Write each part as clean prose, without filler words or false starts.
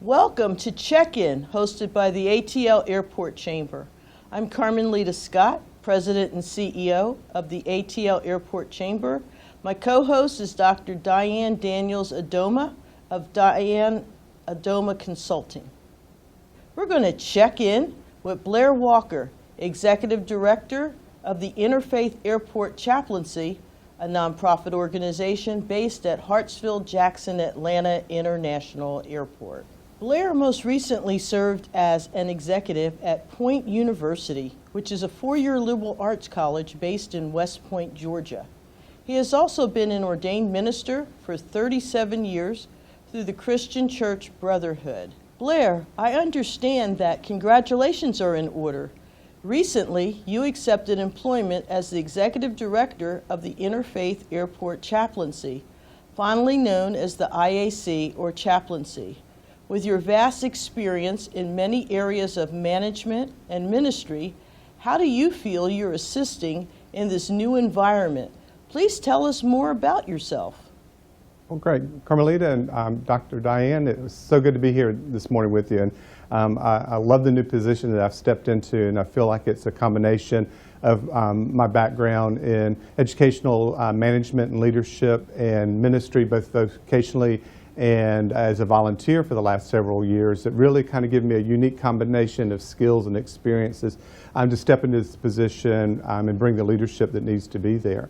Welcome to Check-In, hosted by the ATL Airport Chamber. I'm Carmen Lita Scott, President and CEO of the ATL Airport Chamber. My co-host is Dr. Diane Daniels Adoma of Diane Adoma Consulting. We're going to check in with Blair Walker, Executive Director of the Interfaith Airport Chaplaincy, a nonprofit organization based at Hartsfield-Jackson Atlanta International Airport. Blair most recently served as an executive at Point University, which is a four-year liberal arts college based in West Point, Georgia. He has also been an ordained minister for 37 years through the Christian Church Brotherhood. Blair, I understand that congratulations are in order. Recently, you accepted employment as the Executive Director of the Interfaith Airport Chaplaincy, fondly known as the IAC or Chaplaincy. With your vast experience in many areas of management and ministry, how do you feel you're assisting in this new environment? Please tell us more about yourself. Well, great. Carmelita and Dr. Diane, it was so good to be here this morning with you. And I love the new position that I've stepped into, and I feel like it's a combination of my background in educational management and leadership and ministry, both vocationally and as a volunteer for the last several years. It really kind of given me a unique combination of skills and experiences to step into this position and bring the leadership that needs to be there.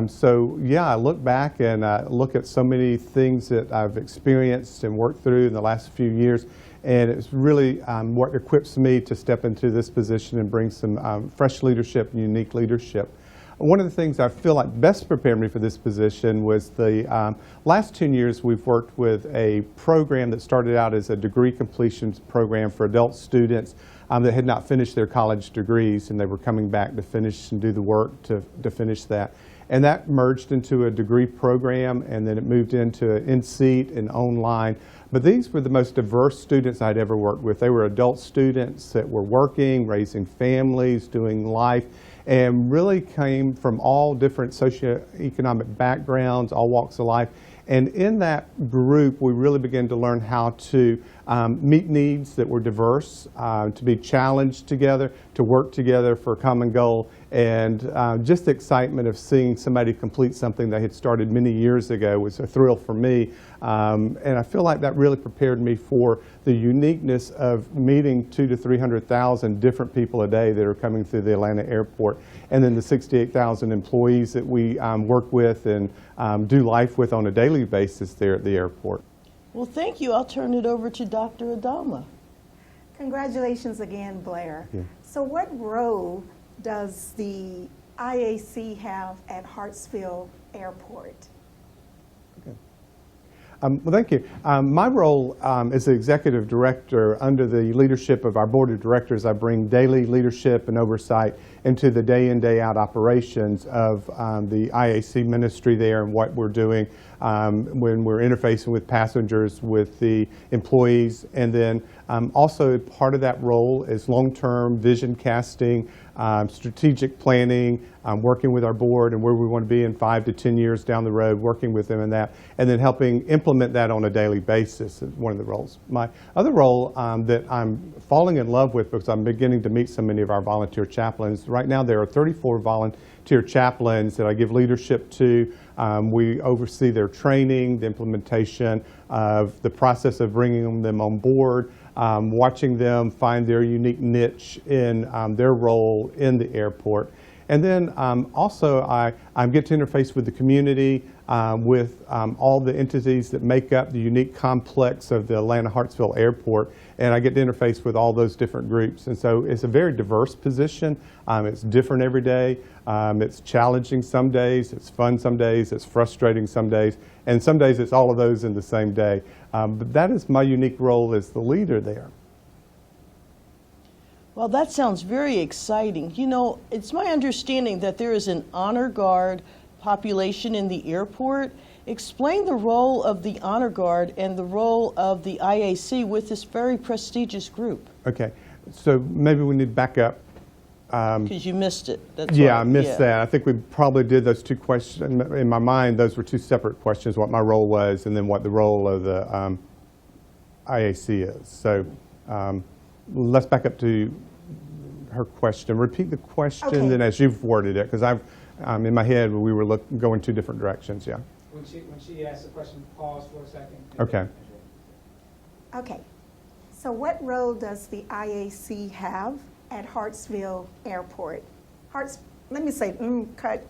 So yeah, I look back and look at so many things that I've experienced and worked through in the last few years, and it's really what equips me to step into this position and bring some fresh leadership and unique leadership. One of the things I feel like best prepared me for this position was the last 10 years we've worked with a program that started out as a degree completion program for adult students that had not finished their college degrees, and they were coming back to finish and do the work to finish that. And that merged into a degree program, and then it moved into in-seat and online. But these were the most diverse students I'd ever worked with. They were adult students that were working, raising families, doing life, and really came from all different socioeconomic backgrounds, all walks of life. And in that group, we really began to learn how to meet needs that were diverse, to be challenged together, to work together for a common goal, and just the excitement of seeing somebody complete something they had started many years ago was a thrill for me. And I feel like that really prepared me for the uniqueness of meeting 200,000 to 300,000 different people a day that are coming through the Atlanta airport, and then the 68,000 employees that we work with and do life with on a daily basis there at the airport. Well, thank you. I'll turn it over to Dr. Adoma. Congratulations again, Blair. Yeah. So what role does the IAC have at Hartsfield Airport? Well, thank you. My role as the executive director, under the leadership of our board of directors, I bring daily leadership and oversight into the day in, day out operations of the IAC ministry there and what we're doing when we're interfacing with passengers, with the employees. And then also part of that role is long-term vision casting, strategic planning, working with our board and where we want to be in 5 to 10 years down the road, working with them in that, and then helping implement that on a daily basis is one of the roles. My other role that I'm falling in love with, because I'm beginning to meet so many of our volunteer chaplains. Right now there are 34 volunteer chaplains that I give leadership to. We oversee their training, the implementation of the process of bringing them on board, watching them find their unique niche in their role in the airport. And then also I get to interface with the community, with all the entities that make up the unique complex of the Atlanta Hartsfield Airport, and I get to interface with all those different groups. And so it's a very diverse position. It's different every day. It's challenging some days, it's fun some days, it's frustrating some days, and some days it's all of those in the same day. But that is my unique role as the leader there. Well, that sounds very exciting. You know, it's my understanding that there is an honor guard population in the airport. Explain the role of the honor guard and the role of the IAC with this very prestigious group. Okay, so maybe we need to back up. Because you missed it. That's yeah, I missed that. I think we probably did those two questions. In my mind, those were two separate questions, what my role was and then what the role of the IAC is. So let's back up to her question. Repeat the question, Okay. then as you've worded it, because I've in my head we were going two different directions. Yeah. When she asked the question, pause for a second. Okay. Okay. So what role does the IAC have at Hartsville Airport? Let me say, cut.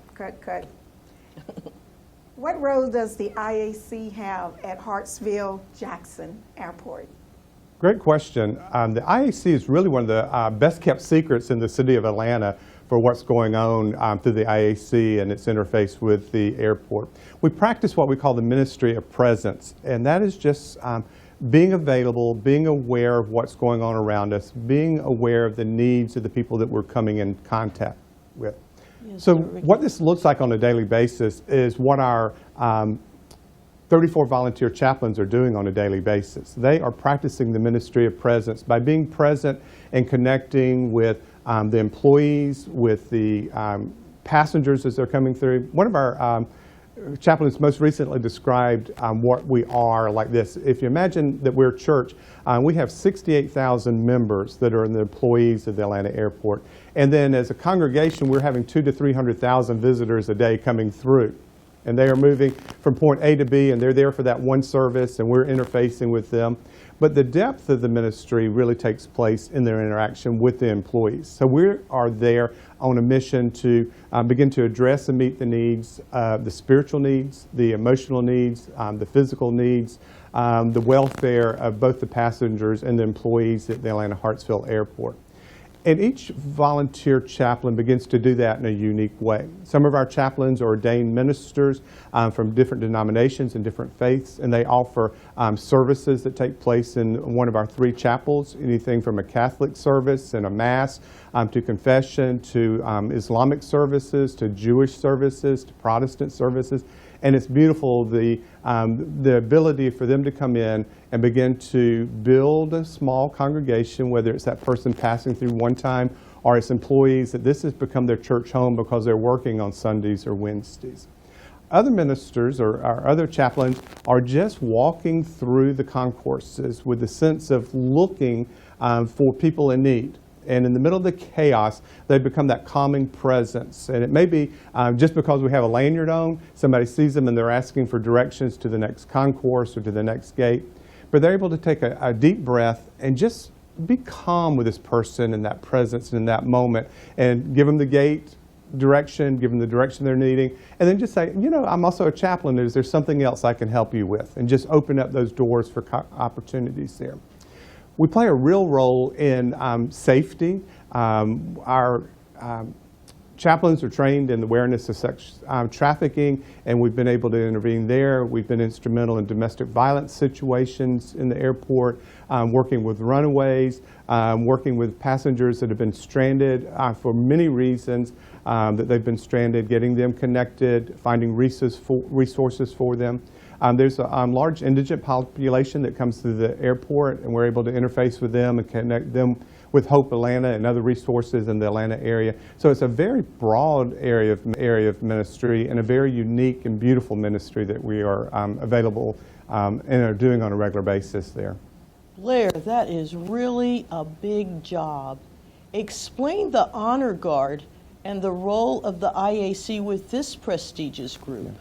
What role does the IAC have at Hartsville-Jackson Airport? Great question. The IAC is really one of the best kept secrets in the city of Atlanta for what's going on through the IAC and its interface with the airport. We practice what we call the ministry of presence, and that is just being available, being aware of what's going on around us, being aware of the needs of the people that we're coming in contact with. Yes, So sir. what this looks like on a daily basis is what our 34 volunteer chaplains are doing on a daily basis. They are practicing the ministry of presence by being present and connecting with the employees, with the passengers as they're coming through. One of our chaplains most recently described what we are like this. If you imagine that we're a church, we have 68,000 members that are the employees of the Atlanta airport. And then as a congregation, we're having 200,000 to 300,000 visitors a day coming through. And they are moving from point A to B, and they're there for that one service, and we're interfacing with them. But the depth of the ministry really takes place in their interaction with the employees. So we are there on a mission to begin to address and meet the needs, the spiritual needs, the emotional needs, the physical needs, the welfare of both the passengers and the employees at the Atlanta Hartsville Airport. And each volunteer chaplain begins to do that in a unique way. Some of our chaplains are ordained ministers from different denominations and different faiths, and they offer services that take place in one of our 3 chapels, anything from a Catholic service and a Mass to confession, to Islamic services, to Jewish services, to Protestant services. And it's beautiful, the ability for them to come in and begin to build a small congregation, whether it's that person passing through one time or it's employees, that this has become their church home because they're working on Sundays or Wednesdays. Other ministers or our other chaplains are just walking through the concourses with the sense of looking for people in need. And in the middle of the chaos, they become that calming presence. And it may be just because we have a lanyard on, somebody sees them and they're asking for directions to the next concourse or to the next gate. But they're able to take a deep breath and just be calm with this person in that presence and in that moment, and give them the gate direction, give them the direction they're needing, and then just say, you know, I'm also a chaplain. Is there something else I can help you with? And just open up those doors for opportunities there. We play a real role in safety. Our chaplains are trained in the awareness of sex trafficking, and we've been able to intervene there. We've been instrumental in domestic violence situations in the airport, working with runaways, working with passengers that have been stranded for many reasons, that they've been stranded, getting them connected, finding resources for them. There's a large indigent population that comes through the airport, and we're able to interface with them and connect them with Hope Atlanta and other resources in the Atlanta area. So it's a very broad area of ministry, and a very unique and beautiful ministry that we are available and are doing on a regular basis there. Blair, that is really a big job. Explain the Honor Guard and the role of the IAC with this prestigious group.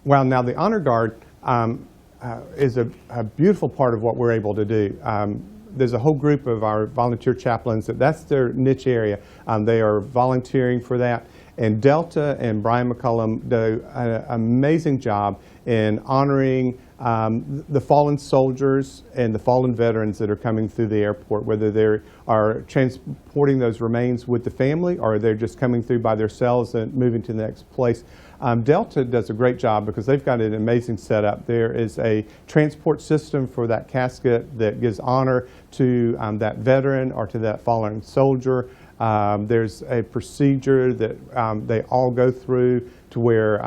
Well, now the Honor Guard is a beautiful part of what we're able to do. There's a whole group of our volunteer chaplains that's their niche area. They are volunteering for that. And Delta and Brian McCullum do an amazing job in honoring the fallen soldiers and the fallen veterans that are coming through the airport, whether they are transporting those remains with the family or they're just coming through by themselves and moving to the next place. Delta does a great job because they've got an amazing setup. There is a transport system for that casket that gives honor to that veteran or to that fallen soldier. There's a procedure that they all go through to where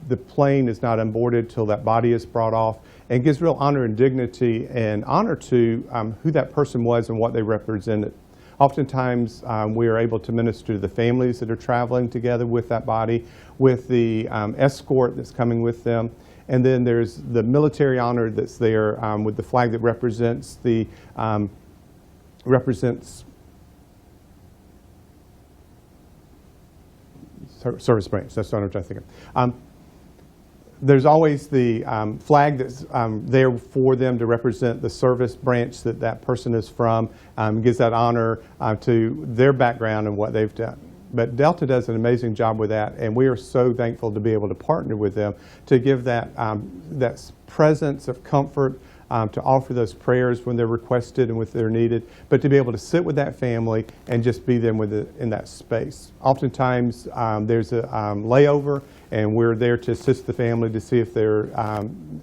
the plane is not unboarded till that body is brought off, and gives real honor and dignity and honor to who that person was and what they represented. Oftentimes, we are able to minister to the families that are traveling together with that body, with the escort that's coming with them. And then there's the military honor that's there with the flag that represents the service branch. That's what I'm trying to think of. There's always the flag that's there for them to represent the service branch that that person is from, gives that honor to their background and what they've done. But Delta does an amazing job with that, and we are so thankful to be able to partner with them to give that, that presence of comfort, to offer those prayers when they're requested and when they're needed, but to be able to sit with that family and just be them with in that space. Oftentimes there's a layover, and we're there to assist the family to see if they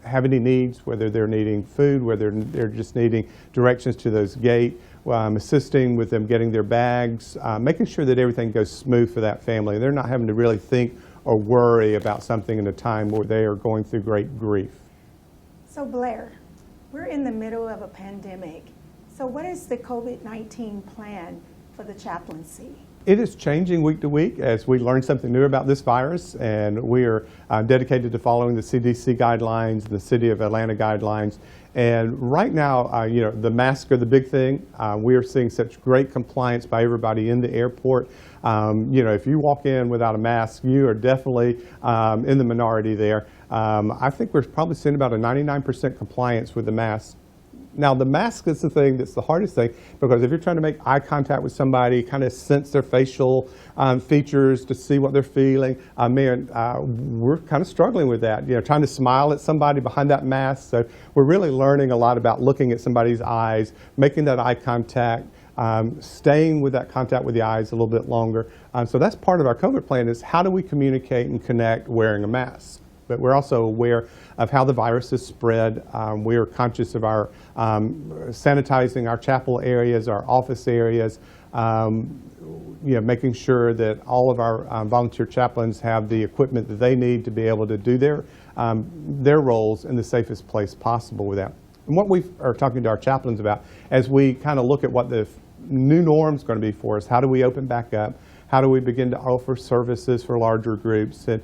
have any needs, whether they're needing food, whether they're just needing directions to those gate, assisting with them getting their bags, making sure that everything goes smooth for that family. They're not having to really think or worry about something in a time where they are going through great grief. So Blair, we're in the middle of a pandemic. So what is the COVID-19 plan for the chaplaincy? It is changing week to week as we learn something new about this virus, and we are dedicated to following the CDC guidelines, the City of Atlanta guidelines. And right now, you know, the masks are the big thing. We are seeing such great compliance by everybody in the airport. You know, if you walk in without a mask, you are definitely in the minority there. I think we're probably seeing about a 99% compliance with the mask. Now, the mask is the thing that's the hardest thing, because if you're trying to make eye contact with somebody, kind of sense their facial features to see what they're feeling, we're kind of struggling with that. You know, trying to smile at somebody behind that mask. So we're really learning a lot about looking at somebody's eyes, making that eye contact, staying with that contact with the eyes a little bit longer. So that's part of our COVID plan, is how do we communicate and connect wearing a mask? But we're also aware of how the virus is spread. We are conscious of our sanitizing our chapel areas, our office areas, you know, making sure that all of our volunteer chaplains have the equipment that they need to be able to do their roles in the safest place possible with that. And what we are talking to our chaplains about as we kind of look at what the new norm is going to be for us, how do we open back up? How do we begin to offer services for larger groups? And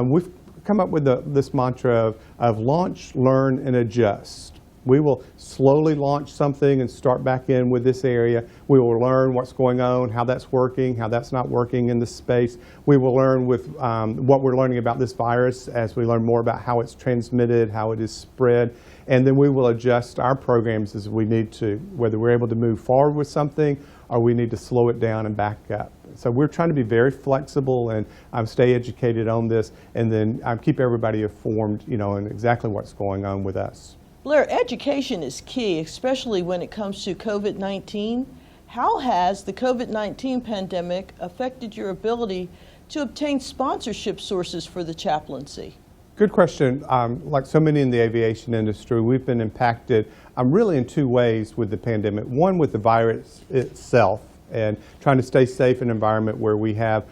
we've come up with this mantra of launch, learn, and adjust. We will slowly launch something and start back in with this area. We will learn what's going on, how that's working, how that's not working in this space. We will learn with what we're learning about this virus as we learn more about how it's transmitted, how it is spread, and then we will adjust our programs as we need to, whether we're able to move forward with something or we need to slow it down and back up. So we're trying to be very flexible and stay educated on this, and then keep everybody informed, you know, on exactly what's going on with us. Blair, education is key, especially when it comes to COVID-19. How has the COVID-19 pandemic affected your ability to obtain sponsorship sources for the chaplaincy? Good question. Like so many in the aviation industry, we've been impacted really in two ways with the pandemic. One, with the virus itself, and trying to stay safe in an environment where we have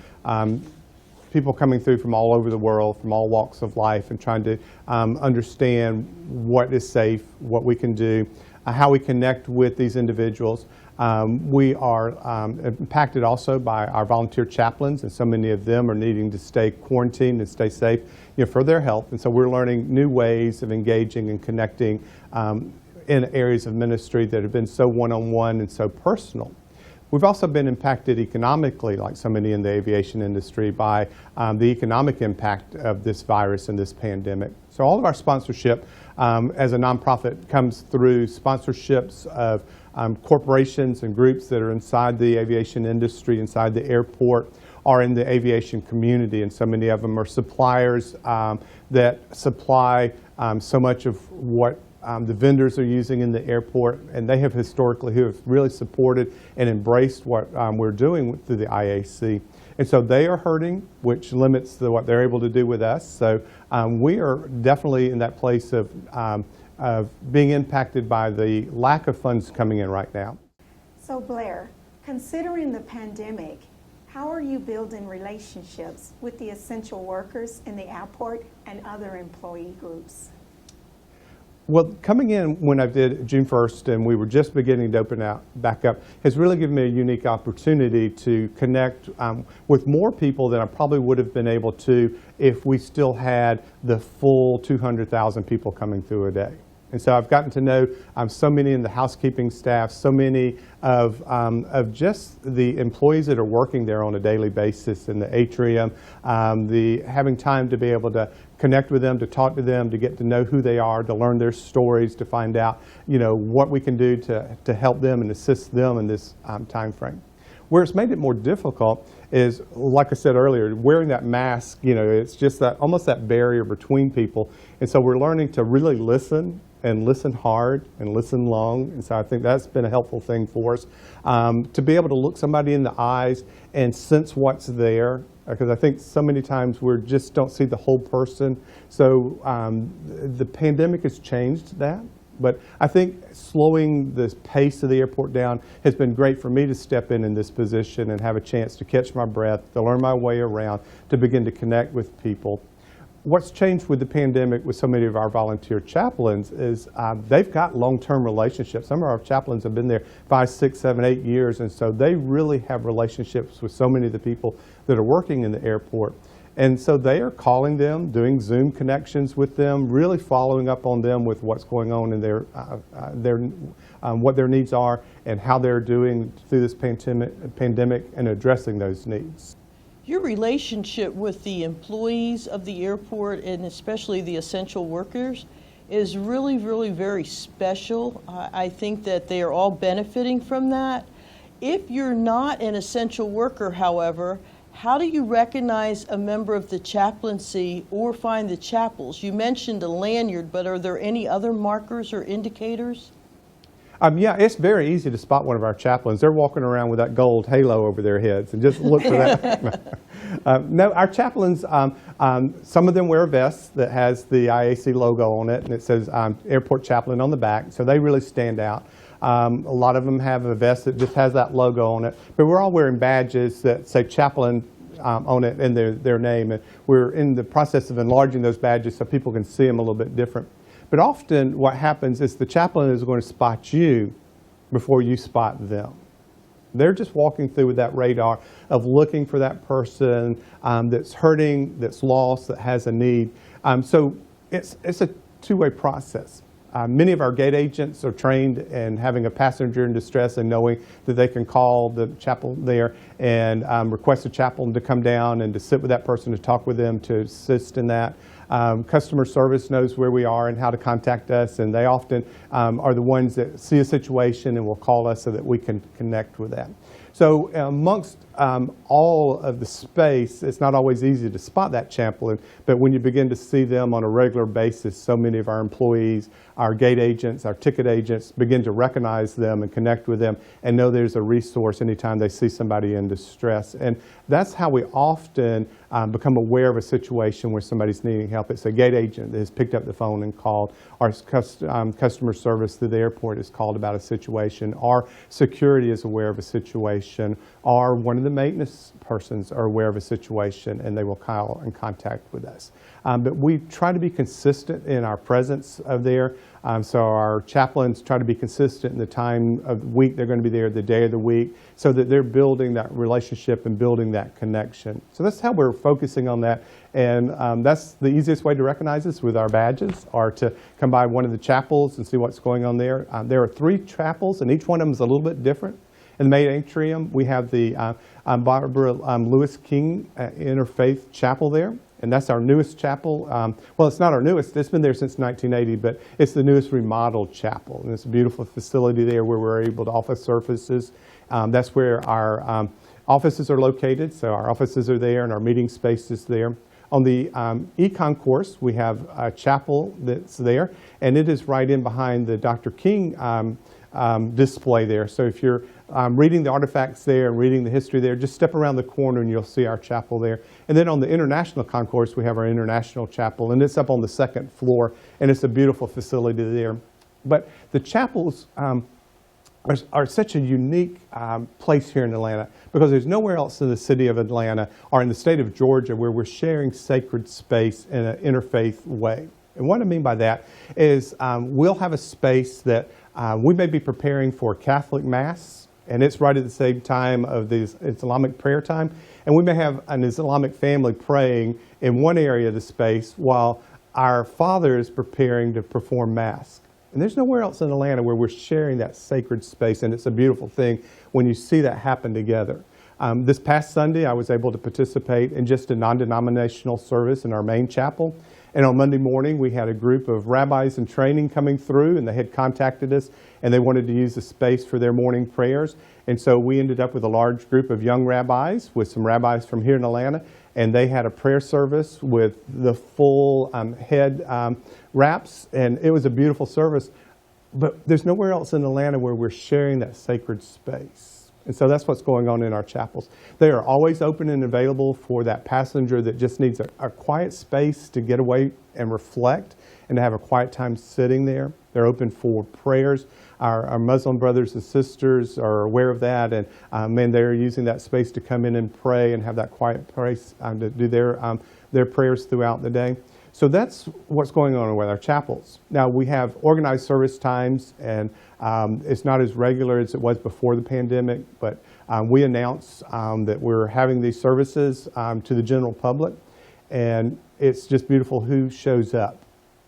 people coming through from all over the world, from all walks of life, and trying to understand what is safe, what we can do, how we connect with these individuals. We are impacted also by our volunteer chaplains, and so many of them are needing to stay quarantined and stay safe, you know, for their health. And so we're learning new ways of engaging and connecting in areas of ministry that have been so one-on-one and so personal. We've also been impacted economically, like so many in the aviation industry, by the economic impact of this virus and this pandemic. So all of our sponsorship as a nonprofit comes through sponsorships of corporations and groups that are inside the aviation industry, inside the airport, or in the aviation community. And so many of them are suppliers that supply so much of what the vendors are using in the airport, and they have historically who have really supported and embraced what we're doing through the IAC. And so they are hurting, which limits what they're able to do with us. So we are definitely in that place of being impacted by the lack of funds coming in right now. So Blair, considering the pandemic, how are you building relationships with the essential workers in the airport and other employee groups? Well, coming in when I did June 1st and we were just beginning to open out back up has really given me a unique opportunity to connect with more people than I probably would have been able to if we still had the full 200,000 people coming through a day. And so I've gotten to know so many in the housekeeping staff, so many of just the employees that are working there on a daily basis in the atrium, having time to be able to connect with them, to talk to them, to get to know who they are, to learn their stories, to find out, what we can do to help them and assist them in this time frame. Where it's made it more difficult is, like I said earlier, wearing that mask, it's just that almost that barrier between people. And so we're learning to really listen and listen hard and listen long. And so I think that's been a helpful thing for us, to be able to look somebody in the eyes and sense what's there. Because I think so many times we just don't see the whole person. So the pandemic has changed that. But I think slowing the pace of the airport down has been great for me to step in this position and have a chance to catch my breath, to learn my way around, to begin to connect with people. What's changed with the pandemic with so many of our volunteer chaplains is they've got long-term relationships. Some of our chaplains have been there 5, 6, 7, 8 years, and so they really have relationships with so many of the people that are working in the airport. And so they are calling them, doing Zoom connections with them, really following up on them with what's going on in what their needs are and how they're doing through this pandemic and addressing those needs. Your relationship with the employees of the airport, and especially the essential workers, is really, really very special. I think that they are all benefiting from that. If you're not an essential worker, however, how do you recognize a member of the chaplaincy or find the chapels? You mentioned a lanyard, but are there any other markers or indicators? Yeah, it's very easy to spot one of our chaplains. They're walking around with that gold halo over their heads, and just look for that. No, our chaplains, some of them wear a vest that has the IAC logo on it, and it says Airport Chaplain on the back, so they really stand out. A lot of them have a vest that just has that logo on it, but we're all wearing badges that say chaplain on it and their name, and we're in the process of enlarging those badges so people can see them a little bit different. But often what happens is the chaplain is going to spot you before you spot them. They're just walking through with that radar of looking for that person that's hurting, that's lost, that has a need. So it's a two-way process. Many of our gate agents are trained in having a passenger in distress and knowing that they can call the chapel there and request a chaplain to come down and to sit with that person, to talk with them, to assist in that. Customer service knows where we are and how to contact us, and they often are the ones that see a situation and will call us so that we can connect with that. So amongst all of the space, it's not always easy to spot that chaplain, but when you begin to see them on a regular basis, so many of our employees, our gate agents, our ticket agents begin to recognize them and connect with them and know there's a resource anytime they see somebody in distress. And that's how we often become aware of a situation where somebody's needing help. It's a gate agent that has picked up the phone and called. Our customer service through the airport is called about a situation. Our security is aware of a situation. Or one of the maintenance persons are aware of a situation and they will call and contact with us. But we try to be consistent in our presence of there. So our chaplains try to be consistent in the time of the week they're going to be there, the day of the week, so that they're building that relationship and building that connection. So that's how we're focusing on that. And that's the easiest way to recognize us with our badges, or to come by one of the chapels and see what's going on there. There are 3 chapels, and each one of them is a little bit different. In the main atrium, we have the Barbara Lewis King Interfaith Chapel there. And that's our newest chapel. Well, it's not our newest. It's been there since 1980, but it's the newest remodeled chapel. And it's a beautiful facility there where we're able to offer services. That's where our offices are located. So our offices are there and our meeting space is there. On the econ course, we have a chapel that's there, and it is right in behind the Dr. King display there. So if you're reading the artifacts there and reading the history there, just step around the corner and you'll see our chapel there. And then on the international concourse, we have our international chapel, and it's up on the 2nd floor, and it's a beautiful facility there. But the chapels are such a unique place here in Atlanta, because there's nowhere else in the city of Atlanta or in the state of Georgia where we're sharing sacred space in an interfaith way. And what I mean by that is we'll have a space that we may be preparing for Catholic Mass, and it's right at the same time of the Islamic prayer time. And we may have an Islamic family praying in one area of the space while our father is preparing to perform Mass. And there's nowhere else in Atlanta where we're sharing that sacred space, and it's a beautiful thing when you see that happen together. This past Sunday, I was able to participate in just a non-denominational service in our main chapel. And on Monday morning, we had a group of rabbis in training coming through, and they had contacted us, and they wanted to use the space for their morning prayers. And so we ended up with a large group of young rabbis, with some rabbis from here in Atlanta, and they had a prayer service with the full head wraps, and it was a beautiful service. But there's nowhere else in Atlanta where we're sharing that sacred space. And so that's what's going on in our chapels. They are always open and available for that passenger that just needs a quiet space to get away and reflect and to have a quiet time sitting there. They're open for prayers. Our Muslim brothers and sisters are aware of that, and they're using that space to come in and pray and have that quiet place to do their prayers throughout the day. So that's what's going on with our chapels. Now, we have organized service times, and it's not as regular as it was before the pandemic, but we announced that we're having these services to the general public, and it's just beautiful who shows up.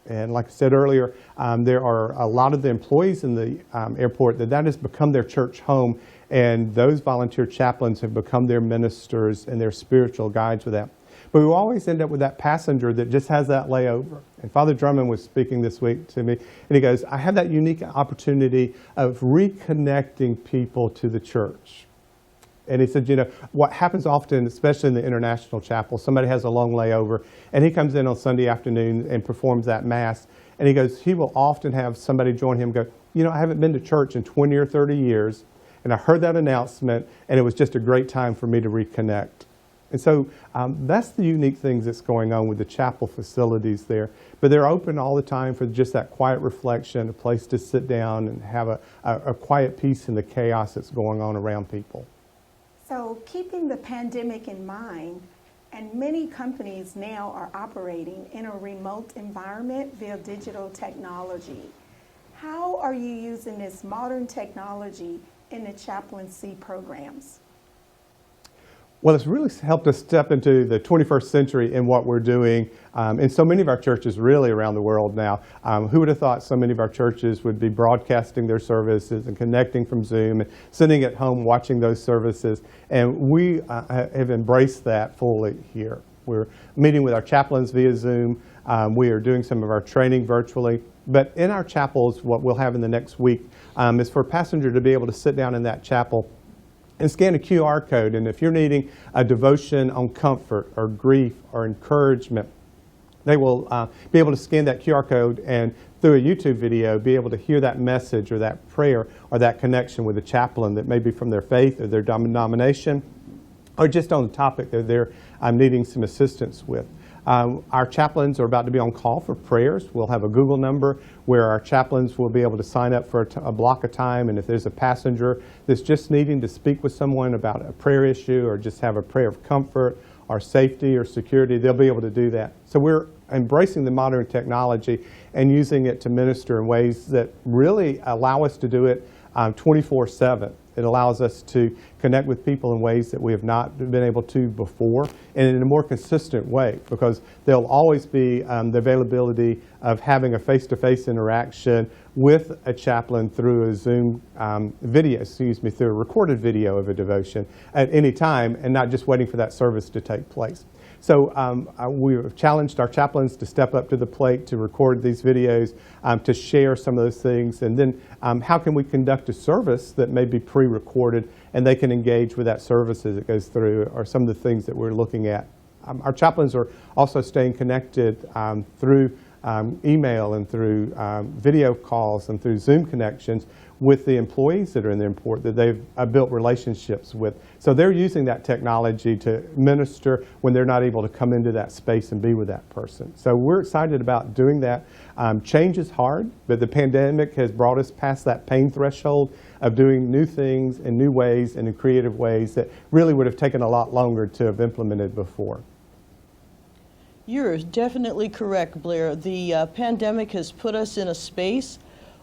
And like I said earlier, there are a lot of the employees in the airport that has become their church home, and those volunteer chaplains have become their ministers and their spiritual guides with that. But we always end up with that passenger that just has that layover. And Father Drummond was speaking this week to me, and he goes, I have that unique opportunity of reconnecting people to the church. And he said, you know, what happens often, especially in the international chapel, somebody has a long layover, and he comes in on Sunday afternoon and performs that Mass. And he goes, he will often have somebody join him and go, you know, I haven't been to church in 20 or 30 years, and I heard that announcement, and it was just a great time for me to reconnect. And so that's the unique things that's going on with the chapel facilities there. But they're open all the time for just that quiet reflection, a place to sit down and have a quiet peace in the chaos that's going on around people. So keeping the pandemic in mind, and many companies now are operating in a remote environment via digital technology. How are you using this modern technology in the chaplaincy programs? Well, it's really helped us step into the 21st century in what we're doing in so many of our churches really around the world now. Who would have thought so many of our churches would be broadcasting their services and connecting from Zoom and sitting at home watching those services? And we have embraced that fully here. We're meeting with our chaplains via Zoom. We are doing some of our training virtually. But in our chapels, what we'll have in the next week is for a passenger to be able to sit down in that chapel and scan a QR code. And if you're needing a devotion on comfort or grief or encouragement, they will be able to scan that QR code and through a YouTube video be able to hear that message or that prayer or that connection with a chaplain that may be from their faith or their denomination or just on the topic that they're needing some assistance with. Our chaplains are about to be on call for prayers. We'll have a Google number where our chaplains will be able to sign up for a block of time, and if there's a passenger that's just needing to speak with someone about a prayer issue or just have a prayer of comfort or safety or security, they'll be able to do that. So we're embracing the modern technology and using it to minister in ways that really allow us to do it 24/7. It allows us to connect with people in ways that we have not been able to before and in a more consistent way, because there'll always be the availability of having a face-to-face interaction with a chaplain through a Zoom through a recorded video of a devotion at any time and not just waiting for that service to take place. So we have challenged our chaplains to step up to the plate to record these videos, to share some of those things, and then how can we conduct a service that may be pre-recorded and they can engage with that service as it goes through, or some of the things that we're looking at. Our chaplains are also staying connected through email and through video calls and through Zoom connections with the employees that are in the airport that they've built relationships with. So they're using that technology to minister when they're not able to come into that space and be with that person. So we're excited about doing that. Change is hard, but the pandemic has brought us past that pain threshold of doing new things in new ways and in creative ways that really would have taken a lot longer to have implemented before. You're definitely correct, Blair. The pandemic has put us in a space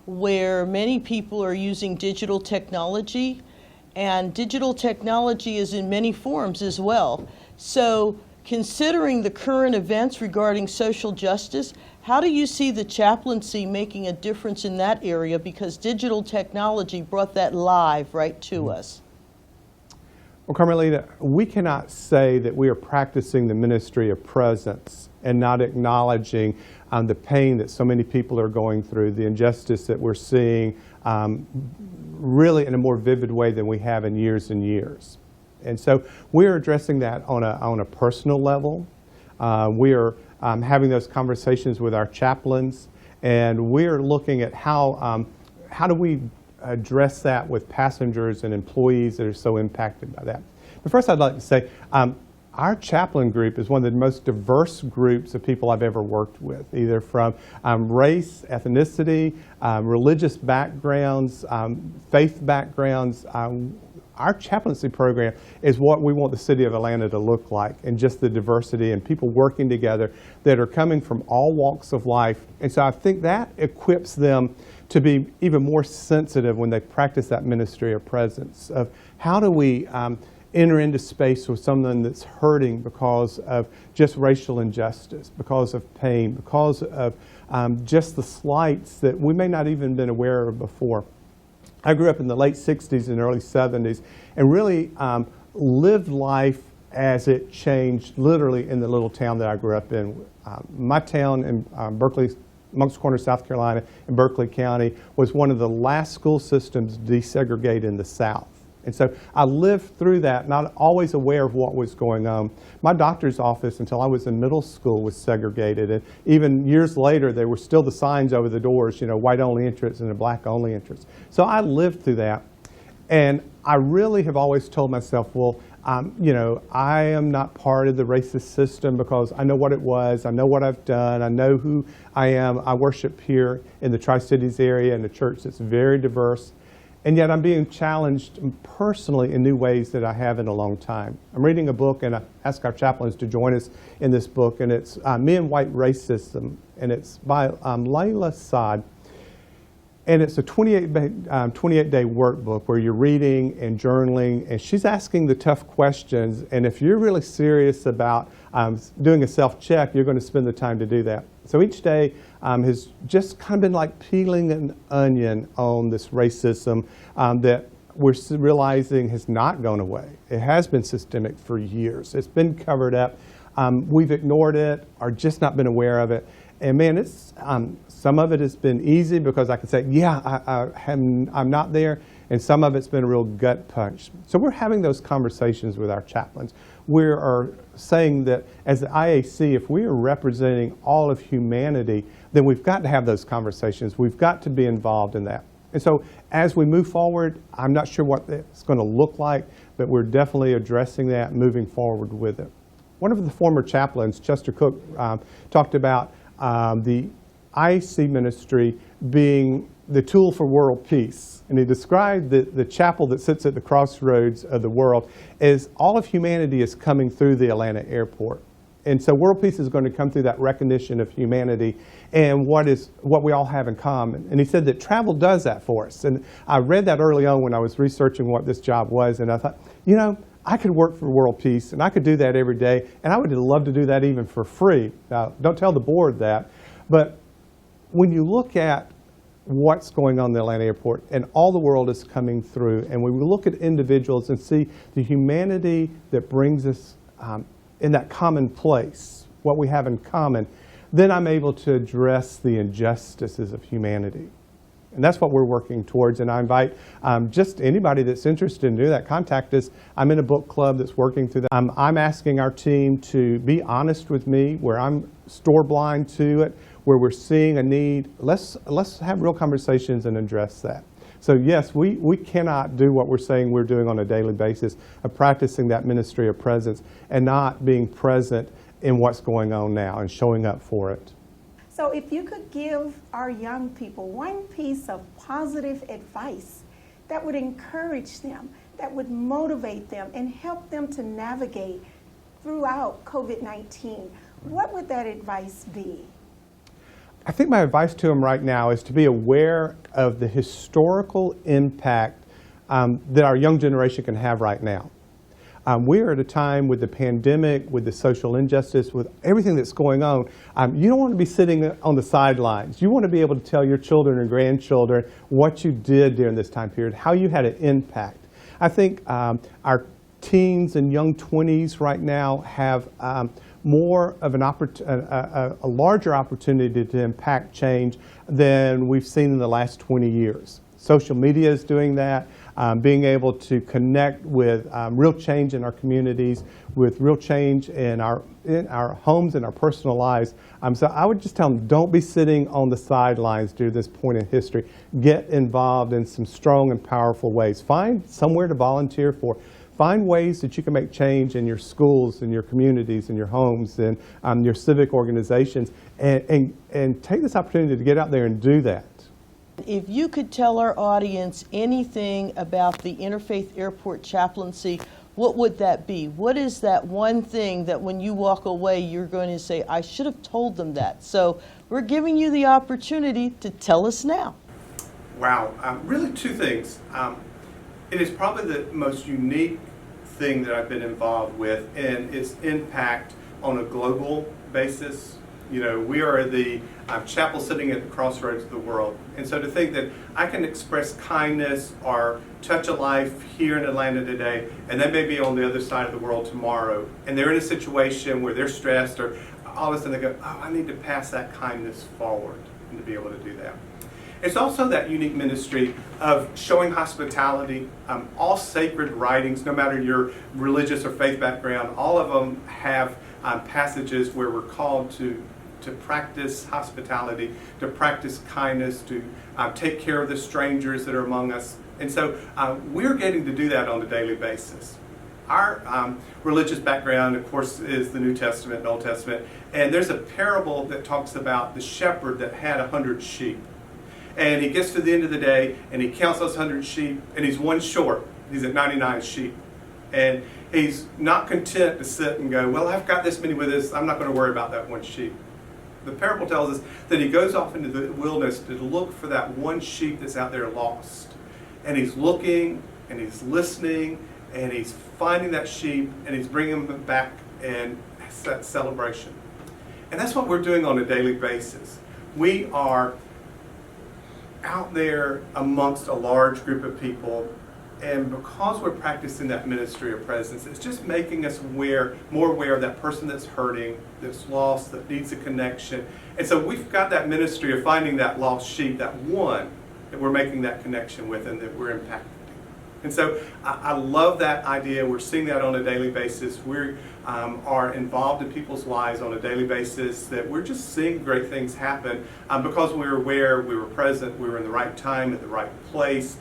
where many people are using digital technology, and digital technology is in many forms as well. So, considering the current events regarding social justice, how do you see the chaplaincy making a difference in that area? Because digital technology brought that live right to us. Well, Carmelita, we cannot say that we are practicing the ministry of presence and not acknowledging the pain that so many people are going through, the injustice that we're seeing really in a more vivid way than we have in years and years. And so we're addressing that on a personal level. We are having those conversations with our chaplains, and we're looking at how do we address that with passengers and employees that are so impacted by that. But first I'd like to say our chaplain group is one of the most diverse groups of people I've ever worked with, either from race, ethnicity, religious backgrounds, faith backgrounds. Our chaplaincy program is what we want the city of Atlanta to look like, and just the diversity and people working together that are coming from all walks of life. And so I think that equips them to be even more sensitive when they practice that ministry of presence, of how do we enter into space with someone that's hurting because of just racial injustice, because of pain, because of just the slights that we may not even been aware of before. I grew up in the late 60s and early 70s and really lived life as it changed literally in the little town that I grew up in. My town in Berkeley, Moncks Corner, South Carolina, in Berkeley County, was one of the last school systems desegregated in the South. And so I lived through that, not always aware of what was going on. My doctor's office, until I was in middle school, was segregated. And even years later, there were still the signs over the doors, you know, white-only entrance and a black-only entrance. So I lived through that. And I really have always told myself, well, you know, I am not part of the racist system because I know what it was. I know what I've done. I know who I am. I worship here in the Tri-Cities area in a church that's very diverse. And yet I'm being challenged personally in new ways that I haven't in a long time. I'm reading a book, and I ask our chaplains to join us in this book, and it's Me and White Racism, and it's by Layla Saad. And it's a 28-day workbook where you're reading and journaling, and she's asking the tough questions. And if you're really serious about doing a self-check, you're going to spend the time to do that. So each day has just kind of been like peeling an onion on this racism that we're realizing has not gone away. It has been systemic for years. It's been covered up. We've ignored it or just not been aware of it. And man, it's some of it has been easy because I can say, yeah, I'm not there. And some of it's been a real gut punch. So we're having those conversations with our chaplains. We are saying that as the IAC, if we are representing all of humanity, then we've got to have those conversations. We've got to be involved in that. And so as we move forward, I'm not sure what it's going to look like, but we're definitely addressing that and moving forward with it. One of the former chaplains, Chester Cook, talked about the IAC ministry being the tool for world peace. And he described the chapel that sits at the crossroads of the world as all of humanity is coming through the Atlanta airport. And so world peace is going to come through that recognition of humanity and what we all have in common. And he said that travel does that for us. And I read that early on when I was researching what this job was, and I thought, you know, I could work for world peace, and I could do that every day, and I would love to do that even for free. Now, don't tell the board that, but when you look at what's going on in the Atlanta airport and all the world is coming through, and when we look at individuals and see the humanity that brings us in that common place, what we have in common, then I'm able to address the injustices of humanity. And that's what we're working towards. And I invite just anybody that's interested in doing that, contact us. I'm in a book club that's working through that. I'm asking our team to be honest with me where I'm store blind to it, where we're seeing a need. Let's have real conversations and address that. So yes, we cannot do what we're saying we're doing on a daily basis of practicing that ministry of presence and not being present in what's going on now and showing up for it. So if you could give our young people one piece of positive advice that would encourage them, that would motivate them and help them to navigate throughout COVID-19, what would that advice be? I think my advice to them right now is to be aware of the historical impact that our young generation can have right now. We are at a time with the pandemic, with the social injustice, with everything that's going on. You don't want to be sitting on the sidelines. You want to be able to tell your children and grandchildren what you did during this time period, how you had an impact. I think our teens and young 20s right now have more of a larger opportunity to impact change than we've seen in the last 20 years. Social media is doing that. Being able to connect with real change in our communities, with real change in our homes and our personal lives. So I would just tell them, don't be sitting on the sidelines during this point in history. Get involved in some strong and powerful ways. Find somewhere to volunteer for. Find ways that you can make change in your schools, in your communities, in your homes, and your civic organizations, and take this opportunity to get out there and do that. If you could tell our audience anything about the Interfaith Airport Chaplaincy, what would that be? What is that one thing that when you walk away, you're going to say, I should have told them that? So we're giving you the opportunity to tell us now. Wow, really two things. It is probably the most unique thing that I've been involved with, and its impact on a global basis. You know, we are the chapel sitting at the crossroads of the world. And so to think that I can express kindness or touch a life here in Atlanta today, and they may be on the other side of the world tomorrow, and they're in a situation where they're stressed, or all of a sudden they go, oh, I need to pass that kindness forward, and to be able to do that. It's also that unique ministry of showing hospitality. All sacred writings, no matter your religious or faith background, all of them have passages where we're called to practice hospitality, to practice kindness, to take care of the strangers that are among us. And so we're getting to do that on a daily basis. Our religious background, of course, is the New Testament and Old Testament. And there's a parable that talks about the shepherd that had 100 sheep. And he gets to the end of the day, and he counts those 100 sheep, and he's one short. He's at 99 sheep. And he's not content to sit and go, well, I've got this many with us, I'm not going to worry about that one sheep. The parable tells us that he goes off into the wilderness to look for that one sheep that's out there lost. And he's looking, and he's listening, and he's finding that sheep, and he's bringing them back, and that's that celebration. And that's what we're doing on a daily basis. We are out there amongst a large group of people, and because we're practicing that ministry of presence, it's just making us more aware of that person that's hurting, that's lost, that needs a connection. And so we've got that ministry of finding that lost sheep, that one that we're making that connection with and that we're impacting. And so I love that idea. We're seeing that on a daily basis. We are involved in people's lives on a daily basis, that we're just seeing great things happen because we were aware, we were present, we were in the right time, at the right place,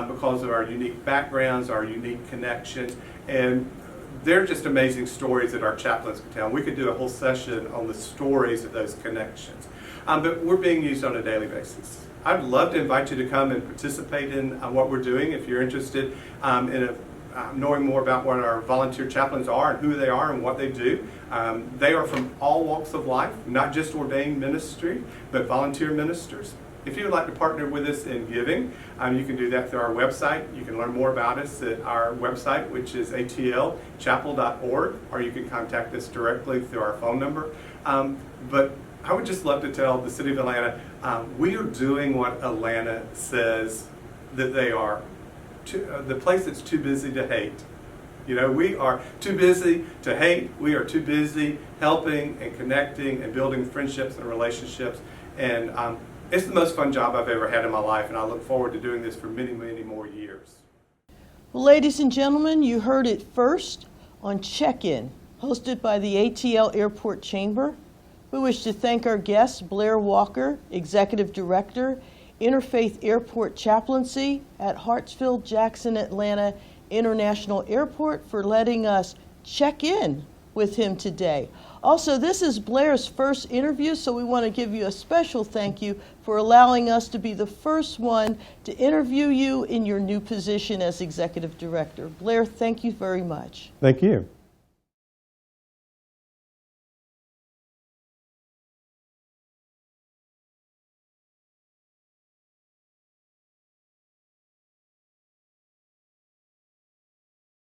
because of our unique backgrounds, our unique connections. And they're just amazing stories that our chaplains can tell. We could do a whole session on the stories of those connections. But we're being used on a daily basis. I'd love to invite you to come and participate in what we're doing. If you're interested in knowing more about what our volunteer chaplains are and who they are and what they do. They are from all walks of life, not just ordained ministry, but volunteer ministers. If you would like to partner with us in giving, you can do that through our website. You can learn more about us at our website, which is atlchapel.org, or you can contact us directly through our phone number. But I would just love to tell the City of Atlanta, we are doing what Atlanta says that they are. The place that's too busy to hate. You know, we are too busy to hate. We are too busy helping and connecting and building friendships and relationships. And it's the most fun job I've ever had in my life, and I look forward to doing this for many, many more years. Well, ladies and gentlemen, you heard it first on Check-In, hosted by the ATL Airport Chamber. We wish to thank our guest, Blair Walker, Executive Director, Interfaith Airport Chaplaincy at Hartsfield-Jackson Atlanta International Airport, for letting us check in with him today. Also, this is Blair's first interview, so we want to give you a special thank you for allowing us to be the first one to interview you in your new position as Executive Director. Blair, thank you very much. Thank you.